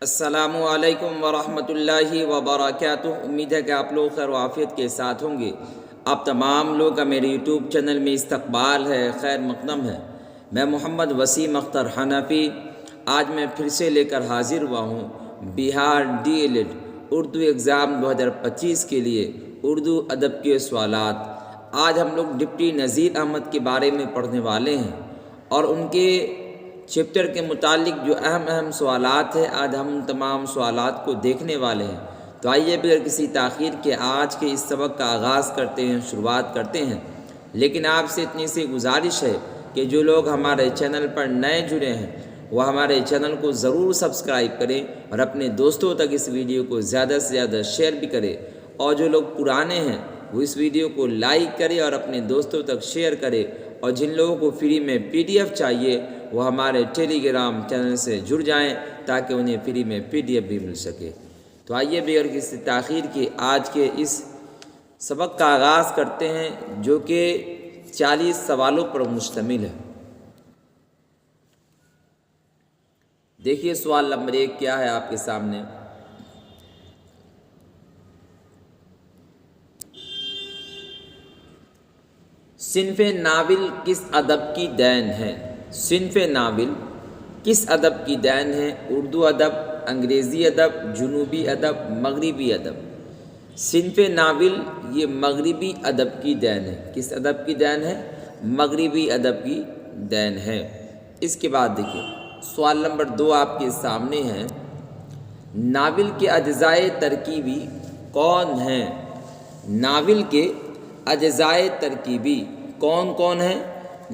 السلام علیکم ورحمۃ اللہ وبرکاتہ۔ امید ہے کہ آپ لوگ خیر و عافیت کے ساتھ ہوں گے۔ آپ تمام لوگ کا میرے یوٹیوب چینل میں استقبال ہے، خیر مقدم ہے۔ میں محمد وسیم اختر حنفی آج میں پھر سے لے کر حاضر ہوا ہوں بہار DL ED اردو ایگزام 2025 کے لیے اردو ادب کے سوالات۔ آج ہم لوگ ڈپٹی نذیر احمد کے بارے میں پڑھنے والے ہیں اور ان کے چیپٹر کے متعلق جو اہم سوالات ہیں، آج ہم تمام سوالات کو دیکھنے والے ہیں۔ تو آئیے بغیر کسی تاخیر کے آج کے اس سبق کا آغاز کرتے ہیں، شروعات کرتے ہیں۔ لیکن آپ سے اتنی سی گزارش ہے کہ جو لوگ ہمارے چینل پر نئے جڑے ہیں وہ ہمارے چینل کو ضرور سبسکرائب کریں اور اپنے دوستوں تک اس ویڈیو کو زیادہ سے زیادہ شیئر بھی کریں، اور جو لوگ پرانے ہیں وہ اس ویڈیو کو لائک کریں اور اپنے دوستوں تک شیئر کریں، اور جن لوگوں کو فری میں PDF چاہیے وہ ہمارے ٹیلی گرام چینل سے جڑ جائیں تاکہ انہیں فری میں PDF بھی مل سکے۔ تو آئیے بغیر کسی تاخیر کے آج کے اس سبق کا آغاز کرتے ہیں جو کہ 40 سوالوں پر مشتمل ہے۔ دیکھیے سوال نمبر 1 کیا ہے آپ کے سامنے۔ صنف ناول کس ادب کی دین ہے؟ صنف ناول کس ادب کی دین ہے؟ اردو ادب، انگریزی ادب، جنوبی ادب، مغربی ادب۔ صنف ناول یہ مغربی ادب کی دین ہے۔ کس ادب کی دین ہے؟ مغربی ادب کی دین ہے۔ اس کے بعد دیکھیے سوال نمبر 2 آپ کے سامنے ہے۔ ناول کے اجزائے ترکیبی کون ہیں؟ ناول کے اجزائے ترکیبی کون کون ہیں؟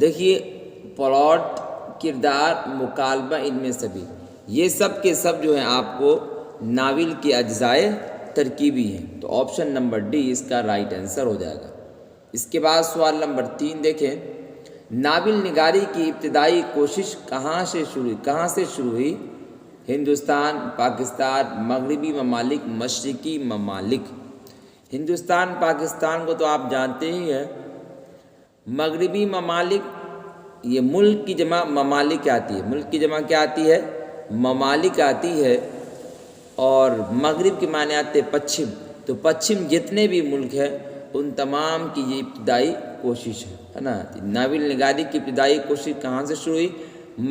دیکھیے پلاٹ، کردار، مکالمہ، ان میں سبھی یہ سب کے سب جو ہیں آپ کو ناول کے اجزائے ترکیبی ہیں۔ تو آپشن نمبر D اس کا رائٹ آنسر ہو جائے گا۔ اس کے بعد سوال نمبر 3 دیکھیں۔ ناول نگاری کی ابتدائی کوشش کہاں سے شروع ہوئی؟ ہندوستان، پاکستان، مغربی ممالک، مشرقی ممالک۔ ہندوستان پاکستان کو تو آپ جانتے ہی ہیں۔ مغربی ممالک یہ ملک کی جمع ممالک آتی ہے۔ ملک کی جمع کیا آتی ہے؟ ممالک آتی ہے، اور مغرب کے معنی آتے ہیں پچھم۔ تو پچھم جتنے بھی ملک ہیں ان تمام کی یہ ابتدائی کوشش ہے نا۔ ناول نگاری کی ابتدائی کوشش کہاں سے شروع ہوئی؟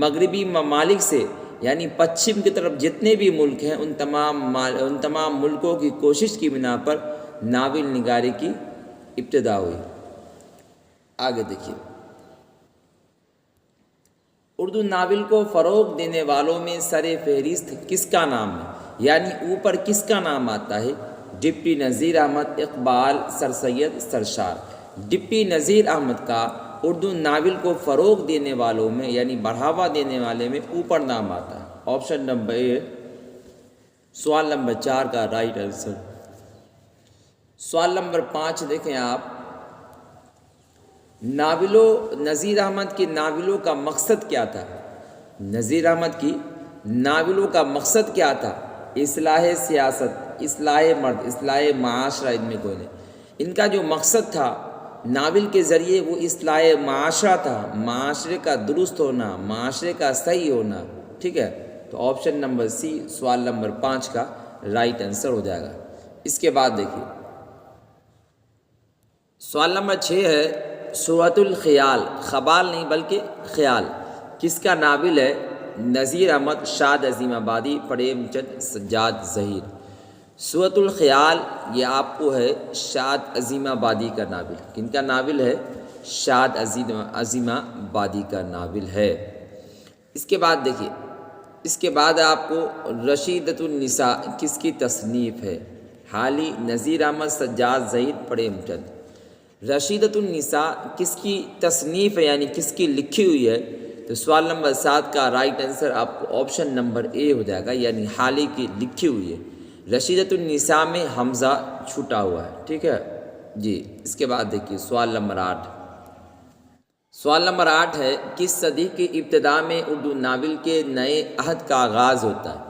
مغربی ممالک سے، یعنی پچھم کی طرف جتنے بھی ملک ہیں ان تمام ملکوں کی کوشش کی بنا پر ناول نگاری کی ابتدا ہوئی۔ آگے دیکھیے اردو ناول کو فروغ دینے والوں میں سر فہرست کس کا نام ہے؟ یعنی اوپر کس کا نام آتا ہے؟ ڈپٹی نذیر احمد، اقبال، سر سید، سرشار۔ ڈپٹی نذیر احمد کا اردو ناول کو فروغ دینے والوں میں یعنی بڑھاوا دینے والے میں اوپر نام آتا ہے۔ آپشن نمبر A سوال نمبر 4 کا رائٹ آنسر۔ سوال نمبر 5 دیکھیں آپ۔ نذیر احمد کی ناولوں کا مقصد کیا تھا؟ نذیر احمد کی ناولوں کا مقصد کیا تھا؟ اصلاح سیاست، اصلاح مرد، اصلاح معاشرہ، ان میں کوئی نہیں۔ ان کا جو مقصد تھا ناول کے ذریعے وہ اصلاح معاشرہ تھا، معاشرے کا درست ہونا، معاشرے کا صحیح ہونا، ٹھیک ہے۔ تو آپشن نمبر C سوال نمبر 5 کا رائٹ آنسر ہو جائے گا۔ اس کے بعد دیکھیے سوال نمبر 6 ہے۔ سورۃ الخیال، خبال نہیں بلکہ خیال، کس کا ناول ہے؟ نذیر احمد، شاد عظیم آبادی، پریم چند، سجاد ظہیر۔ سورۃ الخیال یہ آپ کو ہے شاد عظیم آبادی کا ناول۔ کن کا ناول ہے؟ شاد عظیم آبادی کا ناول ہے۔ اس کے بعد دیکھیے اس کے بعد آپ کو رشیدۃ النساء کس کی تصنیف ہے؟ حالی، نذیر احمد، سجاد ظہیر، پریم چند۔ رشیدۃ النساء کس کی تصنیف ہے یعنی کس کی لکھی ہوئی ہے؟ تو سوال نمبر 7 کا رائٹ آنسر آپ کو آپشن نمبر A ہو جائے گا، یعنی حالی کی لکھی ہوئی ہے۔ رشیدۃ النساء میں حمزہ چھوٹا ہوا ہے، ٹھیک ہے جی۔ اس کے بعد دیکھیے سوال نمبر 8۔ سوال نمبر 8 ہے۔ کس صدی کی ابتدا میں اردو ناول کے نئے عہد کا آغاز ہوتا ہے؟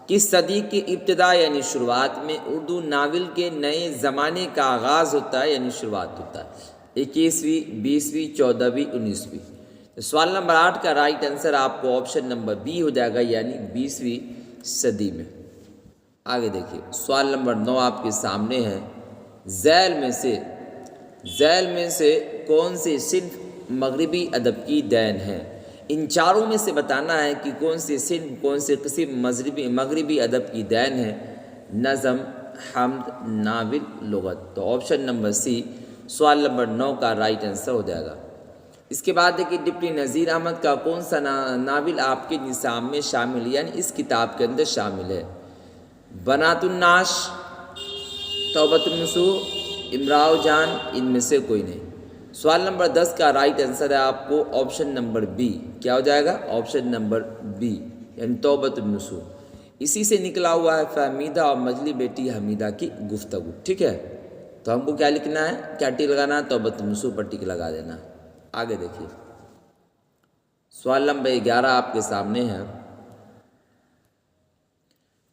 کس صدی کی ابتدا یعنی شروعات میں اردو ناول کے نئے زمانے کا آغاز ہوتا ہے یعنی شروعات ہوتا ہے؟ 21ویں، 20ویں، 14ویں، 19ویں۔ سوال نمبر 8 کا رائٹ آنسر آپ کو آپشن نمبر B ہو جائے گا، یعنی 20ویں صدی میں۔ آگے دیکھیے سوال نمبر 9 آپ کے سامنے ہے، ذیل میں سے کون سی صنف مغربی ادب کی دین ہے؟ ان چاروں میں سے بتانا ہے کہ کون سی صنف، کون سی قسم مغربی ادب کی دین ہے۔ نظم، حمد، ناول، لغت۔ تو آپشن نمبر سی سوال نمبر 9 کا رائٹ آنسر ہو جائے گا۔ اس کے بعد دیکھیے ڈپٹی نذیر احمد کا کون سا ناول آپ کے نصاب میں شامل ہے، یعنی اس کتاب کے اندر شامل ہے؟ بنات الناس، توبۃ النصوح، امراؤ جان، ان میں سے کوئی نہیں۔ سوال نمبر 10 کا رائٹ آنسر ہے آپ کو آپشن نمبر بی، کیا ہو جائے گا؟ آپشن نمبر بی یعنی توبۃ النصوح۔ اسی سے نکلا ہوا ہے فہمیدہ اور مجلی بیٹی حمیدہ کی گفتگو، ٹھیک ہے؟ تو ہم کو کیا لکھنا ہے، کیا ٹک لگانا ہے؟ توبۃ النصوح پر ٹک لگا دینا ہے۔ آگے دیکھیے سوال نمبر 11 آپ کے سامنے ہے،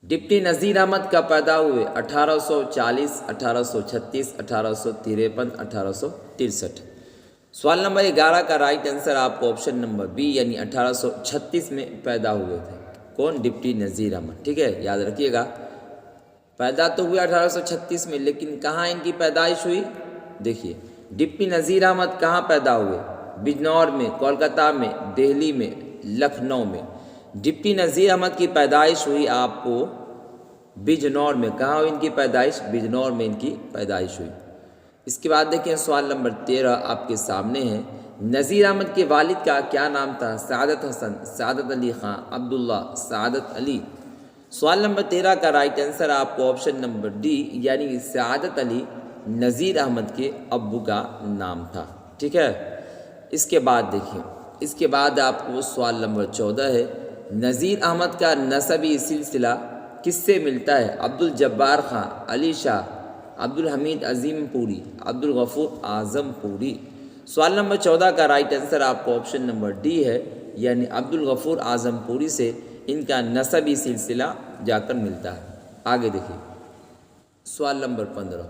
ڈپٹی نذیر احمد کا پیدا ہوئے 1840، 1836، 1853، 1863۔ سوال نمبر 11 کا رائٹ آنسر آپ کو آپشن نمبر بی یعنی 1836 میں پیدا ہوئے تھے۔ کون؟ ڈپٹی نذیر احمد، ٹھیک ہے؟ یاد رکھیے گا، پیدا تو ہوئے 1836 میں، لیکن کہاں ان کی پیدائش ہوئی؟ دیکھیے ڈپٹی نذیر احمد کہاں پیدا ہوئے؟ بجنور میں، کولکتہ میں، دہلی میں، لکھنؤ میں۔ ڈپٹی نذیر احمد کی پیدائش ہوئی آپ کو بجنور میں۔ کہاں ہوئی ان کی پیدائش؟ بجنور میں ان کی پیدائش ہوئی۔ اس کے بعد دیکھیں سوال نمبر 13 آپ کے سامنے ہے، نذیر احمد کے والد کا کیا نام تھا؟ سعادت حسن، سعادت علی خان، عبداللہ، سعادت علی۔ سوال نمبر 13 کا رائٹ آنسر آپ کو آپشن نمبر ڈی یعنی سعادت علی نذیر احمد کے ابو کا نام تھا، ٹھیک ہے؟ اس کے بعد دیکھیں، اس کے بعد آپ کو سوال نمبر 14 ہے، نذیر احمد کا نسبی سلسلہ کس سے ملتا ہے؟ عبدالجبار خان، علی شاہ، عبدالحمید عظیم پوری، عبدالغفور اعظم پوری۔ سوال نمبر 14 کا رائٹ آنسر آپ کو آپشن نمبر ڈی ہے یعنی عبدالغفور اعظم پوری سے ان کا نسبی سلسلہ جا کر ملتا ہے۔ آگے دیکھیں سوال نمبر 15،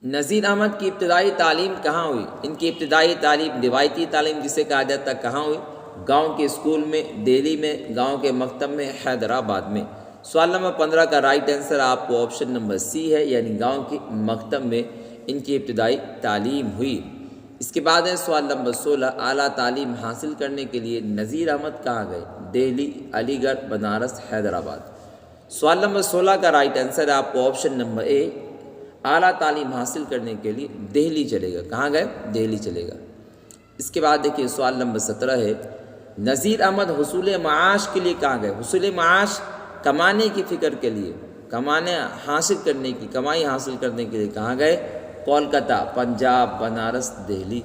نذیر احمد کی ابتدائی تعلیم کہاں ہوئی؟ ان کی ابتدائی تعلیم، روایتی تعلیم جسے کہا جاتا ہے، کہاں ہوئی؟ گاؤں کے اسکول میں، دہلی میں، گاؤں کے مکتب میں، حیدرآباد میں۔ سوال نمبر 15 کا رائٹ آنسر آپ کو آپشن نمبر سی ہے یعنی گاؤں کے مکتب میں ان کی ابتدائی تعلیم ہوئی۔ اس کے بعد ہے سوال نمبر 16، اعلیٰ تعلیم حاصل کرنے کے لیے نذیر احمد کہاں گئے؟ دہلی، علی گڑھ، بنارس، حیدرآباد۔ سوال نمبر 16 کا رائٹ آنسر آپ کو آپشن نمبر اے اعلیٰ تعلیم حاصل کرنے کے لیے دہلی چلے گا۔ کہاں گئے؟ دہلی چلے گا۔ اس کے بعد دیکھیے سوال نمبر 17 ہے، نذیر احمد حصول معاش کے لیے کہاں گئے؟ حصول معاش کمانے کی فکر کے لیے، کمائی حاصل کرنے کے لیے کہاں گئے؟ کولکتہ، پنجاب، بنارس، دہلی۔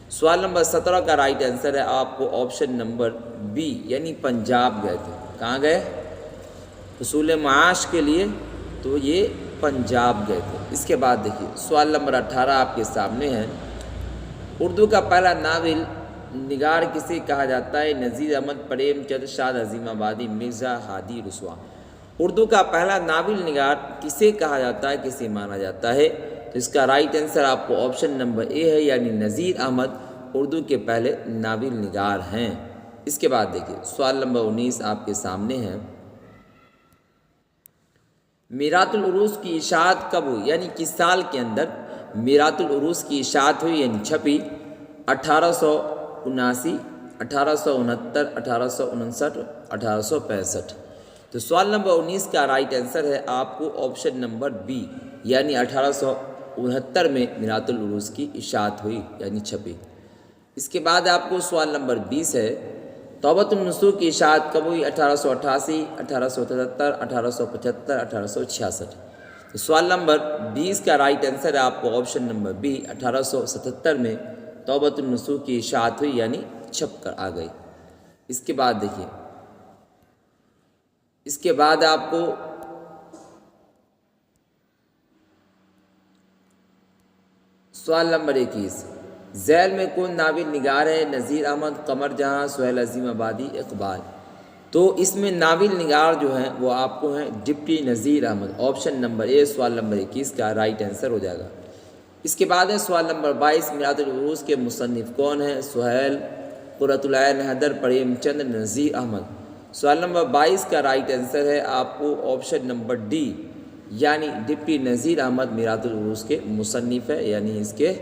سوال نمبر 17 کا رائٹ آنسر ہے آپ کو آپشن نمبر بی یعنی پنجاب گئے تھے۔ کہاں گئے؟ حصول معاش کے لیے تو یہ پنجاب گئے تھے۔ اس کے بعد دیکھیے سوال نمبر 18 آپ کے سامنے ہے، اردو کا پہلا ناول نگار کسے کہا جاتا ہے؟ نذیر احمد، پریم چند، شاد عظیم آبادی، مرزا ہادی رسوا۔ اردو کا پہلا ناول نگار کسے کہا جاتا ہے، کسے مانا جاتا ہے؟ تو اس کا رائٹ آنسر آپ کو آپشن نمبر اے ہے یعنی نذیر احمد اردو کے پہلے ناول نگار ہیں۔ اس کے بعد دیکھیے سوال نمبر 19 آپ کے سامنے ہے، میرات العروس کی اشاعت کب ہوئی؟ یعنی کس سال کے اندر میرات العروس کی اشاعت ہوئی یعنی چھپی؟ 1879، 1869، 1859، 1865۔ تو سوال نمبر 19 کا رائٹ آنسر ہے آپ کو آپشن نمبر بی یعنی 1869 میں میرات العروس کی اشاعت ہوئی یعنی چھپی۔ اس کے بعد آپ کو سوال نمبر 20 ہے، توبۃ النصوح کی اشاعت کب ہوئی؟ 1888، 1877، 1875، 1866۔ تو سوال نمبر 20 کا رائٹ آنسر ہے آپ کو آپشن نمبر بی 1877 میں توبۃ النصوح کی اشاعت ہوئی یعنی چھپ کر آ گئی۔ اس کے بعد دیکھیے، اس کے بعد آپ کو سوال نمبر 21، ذیل میں کون ناول نگار ہے؟ نذیر احمد، قمر جہاں، سہیل عظیم آبادی، اقبال۔ تو اس میں ناول نگار جو ہیں وہ آپ کو ہیں deputy Nazir Ahmad. Option number A سوال نمبر 21 کا رائٹ آنسر ہو جائے گا۔ اس کے بعد ہے سوال نمبر 22، میرات العروس کے مصنف کون ہیں؟ سہیل، قرۃ العین، حیدر، پریم چند، نذیر احمد۔ سوال نمبر 22 کا رائٹ آنسر ہے آپ کو آپشن نمبر ڈی، یعنی ڈپٹی نذیر احمد میراث العروض کے مصنف ہے، یعنی اس کے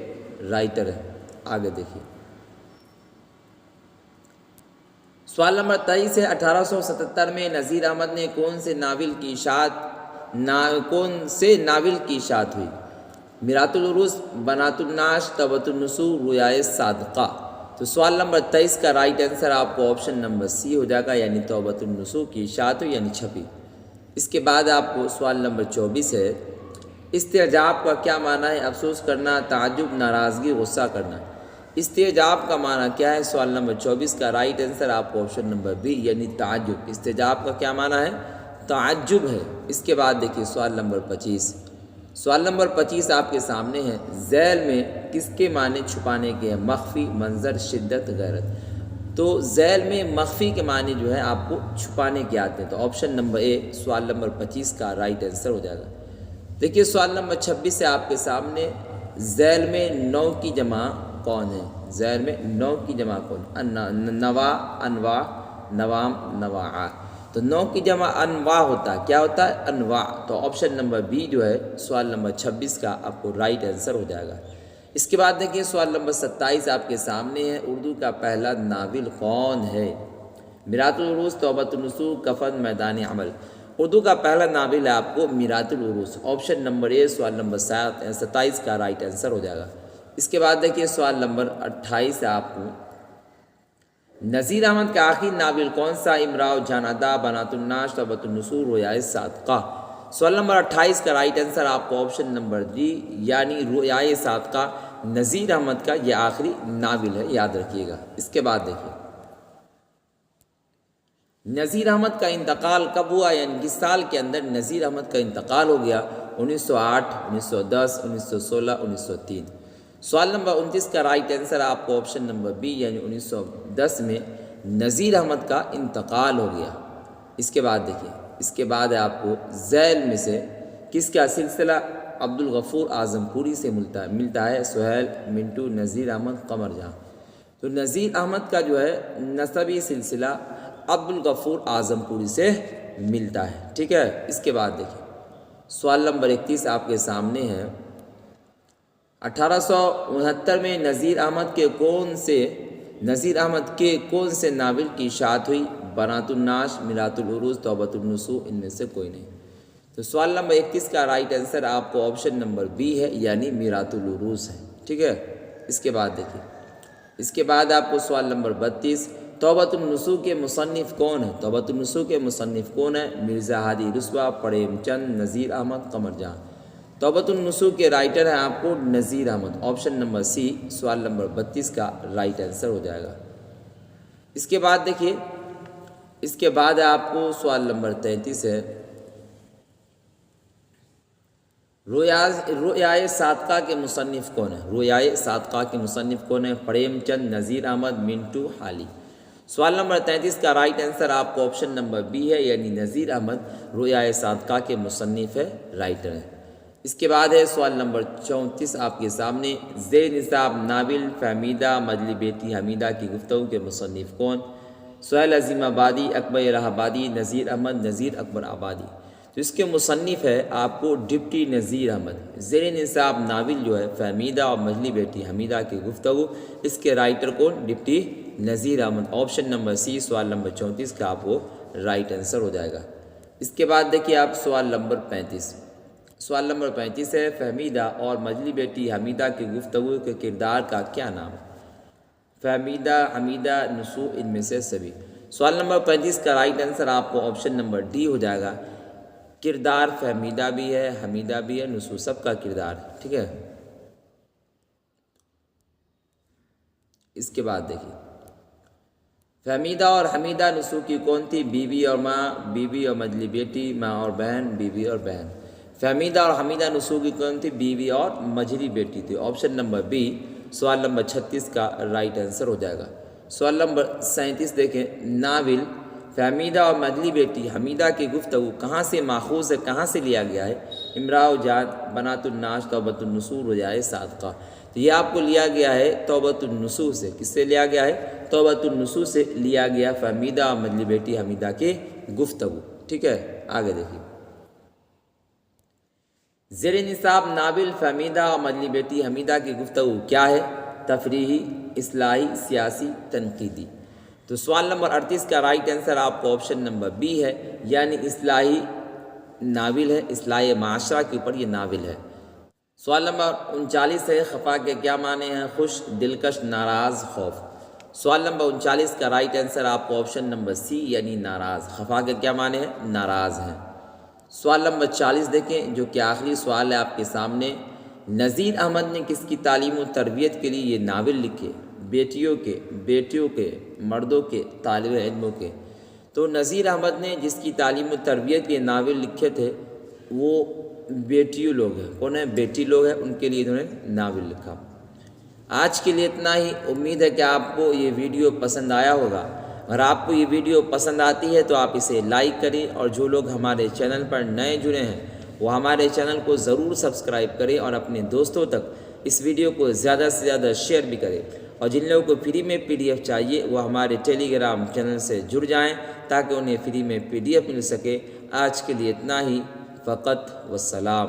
رائٹر ہے۔ آگے دیکھیے سوال نمبر 23 ہے 1877 میں نذیر احمد نے کون سے ناول کی اشاعت ہوئی؟ میراث العروض، بنات النعش، توبۃ النصوص، رؤیائے صادقہ۔ تو سوال نمبر 23 کا رائٹ آنسر آپ کو آپشن نمبر سی ہو جائے گا، یعنی توبۃ النصوص کی اشاعت ہوئی، یعنی چھپی۔ اس کے بعد آپ کو سوال نمبر 24 ہے استعجاب کا کیا معنی ہے؟ افسوس کرنا، تعجب، ناراضگی، غصہ کرنا۔ استعجاب کا معنی کیا ہے؟ سوال نمبر 24 کا رائٹ آنسر آپ کو آپشن نمبر بی، یعنی تعجب۔ استعجاب کا کیا معنی ہے؟ تعجب ہے۔ اس کے بعد دیکھیے سوال نمبر 25۔ سوال نمبر 25 آپ کے سامنے ہے، ذیل میں کس کے معنی چھپانے کے ہیں؟ مخفی، منظر، شدت، غیرت۔ تو ذیل میں مخفی کے معنی جو ہے آپ کو چھپانے کے آتے ہیں، تو آپشن نمبر اے سوال نمبر 25 کا رائٹ آنسر ہو جائے گا۔ دیکھیے سوال نمبر 26 سے آپ کے سامنے ذیل میں نو کی جمع کون ہے؟ ذیل میں نو کی جمع کون؟ نوا، انواع، نوام، نواع۔ تو نو کی جمع انواع ہوتا ہے، کیا ہوتا ہے؟ انواع۔ تو آپشن نمبر بی جو ہے سوال نمبر 26 کا آپ کو رائٹ آنسر ہو جائے گا۔ اس کے بعد دیکھیے سوال نمبر 27 آپ کے سامنے ہے، اردو کا پہلا ناول کون ہے؟ میراث العروض، توبۃ النصوص، کفن، میدان عمل۔ اردو کا پہلا ناول ہے آپ کو میراث العروض، آپشن نمبر اے سوال نمبر 27 کا رائٹ آنسر ہو جائے گا۔ اس کے بعد دیکھیے سوال نمبر 28 ہے آپ کو، نذیر احمد کا آخری ناول کون سا؟ امراؤ جان ادا، بنات النعش، توبۃ النصوص، رؤیائے صادقہ۔ سوال نمبر 28 کا رائٹ آنسر آپ کو آپشن نمبر ڈی، یعنی رؤیائے صادقہ نذیر احمد کا یہ آخری ناول ہے، یاد رکھیے گا۔ اس کے بعد دیکھیے نذیر احمد کا انتقال کب ہوا؟ یعنی کس سال کے اندر نذیر احمد کا انتقال ہو گیا؟ 1908، 1910، 1916، 1903۔ سوال نمبر 29 کا رائٹ آنسر آپ کو آپشن نمبر بی، یعنی 1910 میں نذیر احمد کا انتقال ہو گیا۔ اس کے بعد دیکھیے اس کے بعد آپ کو ذیل میں سے کس کا سلسلہ عبدالغفور اعظم پوری سے ملتا ہے؟ سہیل، منٹو، نذیر احمد، قمر جہاں۔ تو نذیر احمد کا جو ہے نسبی سلسلہ عبدالغفور اعظم پوری سے ملتا ہے، ٹھیک ہے۔ اس کے بعد دیکھیے سوال نمبر 31 آپ کے سامنے ہے، 1869 میں نذیر احمد کے کون سے ناول کی اشاعت ہوئی؟ بنات النعش، میراث العروض، توبۃ النصوص، ان میں سے کوئی نہیں۔ تو سوال نمبر 31 کا رائٹ آنسر آپ کو آپشن نمبر بی ہے، یعنی میراث العروض ہے، ٹھیک ہے۔ اس کے بعد دیکھیے اس کے بعد آپ کو سوال نمبر 32، توبۃ النصوص کے مصنف کون ہے؟ توبۃ النصوص کے مصنف کون ہے؟ مرزا ہادی رسوا، پریم چند، نذیر احمد، قمر جہاں۔ توبۃ النصوص کے رائٹر ہیں آپ کو Nazir Ahmad, option number C سوال نمبر 32 کا رائٹ آنسر ہو جائے گا۔ اس کے بعد دیکھیے اس کے بعد آپ کو سوال نمبر 33 ہے، رؤیائے صادقہ کے مصنف کون ہے؟ رؤیائے صادقہ کے مصنف کون ہے؟ پریم چند، نذیر احمد، منٹو حالی۔ سوال نمبر 33 کا رائٹ آنسر آپ کو آپشن نمبر بی ہے، یعنی نذیر احمد رؤیائے صادقہ کے مصنف ہے، رائٹر ہے۔ اس کے بعد ہے سوال نمبر 34 آپ کے سامنے، زیر نصاب ناول فہمیدہ مجلی بیٹی حمیدہ کی گفتگو کے مصنف کون؟ سہیل عظیم آبادی، اکبر الہ آبادی، نذیر احمد، نذیر اکبر آبادی۔ تو اس کے مصنف ہے آپ کو ڈپٹی نذیر احمد۔ زیر نصاب ناول جو ہے فہمیدہ اور مجلی بیٹی حمیدہ کی گفتگو، اس کے رائٹر کون؟ Deputy Nazir Ahmad, option number C سوال نمبر 34 کا آپ کو رائٹ آنسر ہو جائے گا۔ اس کے بعد دیکھیے آپ سوال نمبر 35۔ سوال نمبر 35 ہے، فہمیدہ اور مجلی بیٹی حمیدہ کی گفتگو کے کردار کا کیا نام ہے؟ فہمیدہ، حمیدہ، نسو، ان میں سے سبھی۔ سوال نمبر 35 کا رائٹ آنسر آپ کو آپشن نمبر ڈی ہو جائے گا، کردار فہمیدہ بھی ہے، حمیدہ بھی ہے، نسو سب کا کردار، ٹھیک ہے۔ اس کے بعد دیکھیے فہمیدہ اور حمیدہ نسو کی کون تھی؟ بیوی اور ماں، بیوی اور مجلی بیٹی، ماں اور بہن، بیوی اور بہن۔ فہمیدہ اور حمیدہ نسو کی کون تھی؟ بیوی اور مجلی بیٹی تھی، آپشن نمبر بی سوال نمبر 36 کا رائٹ آنسر ہو جائے گا۔ سوال نمبر 37 دیکھیں، ناول فہمیدہ اور مجلی بیٹی حمیدہ کی گفتگو کہاں سے ماخوذ ہے، کہاں سے لیا گیا ہے؟ امراؤ جان، بنات النعش، توبۃ النصوص، رؤیائے صادقہ۔ تو یہ آپ کو لیا گیا ہے توبۃ النصوح سے. کس سے لیا گیا ہے؟ توبۃ النصوح سے لیا گیا فہمیدہ اور مجلی بیٹی حمیدہ کی گفتگو. ٹھیک ہے، آگے دیکھیے. زیر نصاب ناول فہمیدہ اور مجلی بیٹی حمیدہ کی گفتگو کیا ہے؟ تفریحی، اصلاحی، سیاسی، تنقیدی. تو سوال نمبر 38 کا رائٹ آنسر آپ کو آپشن نمبر بی ہے، یعنی اصلاحی ناول ہے. اصلاح معاشرہ کے اوپر یہ ناول ہے. سوال نمبر 39 ہے، خفا کے کیا معنی ہیں؟ خوش، دلکش، ناراض، خوف. سوال نمبر 39 کا رائٹ آنسر آپ کو آپشن نمبر سی یعنی ناراض. خفا کے کیا معنی ہیں؟ ناراض ہیں. سوال نمبر 40 دیکھیں جو کہ آخری سوال ہے آپ کے سامنے. نذیر احمد نے کس کی تعلیم و تربیت کے لیے یہ ناول لکھے؟ بیٹیوں کے، بیٹیوں کے، مردوں کے، طالب علموں کے. تو نذیر احمد نے جس کی تعلیم و تربیت کے ناول لکھے تھے وہ بیٹیوں لوگ ہیں. کون ہیں؟ بیٹی لوگ ہیں، ان کے لیے انہوں نے ناول لکھا. آج کے لیے اتنا ہی. امید ہے کہ آپ کو یہ ویڈیو پسند آیا ہوگا. اگر آپ کو یہ ویڈیو پسند آتی ہے تو آپ اسے لائک کریں، اور جو لوگ ہمارے چینل پر نئے جڑے ہیں وہ ہمارے چینل کو ضرور سبسکرائب کریں اور اپنے دوستوں تک اس ویڈیو کو زیادہ سے زیادہ شیئر بھی کریں. اور جن لوگوں کو فری میں PDF چاہیے وہ ہمارے ٹیلی گرام چینل سے جڑ جائیں تاکہ انہیں فری میں PDF مل سکے. آج کے لیے اتنا ہی. فقط والسلام.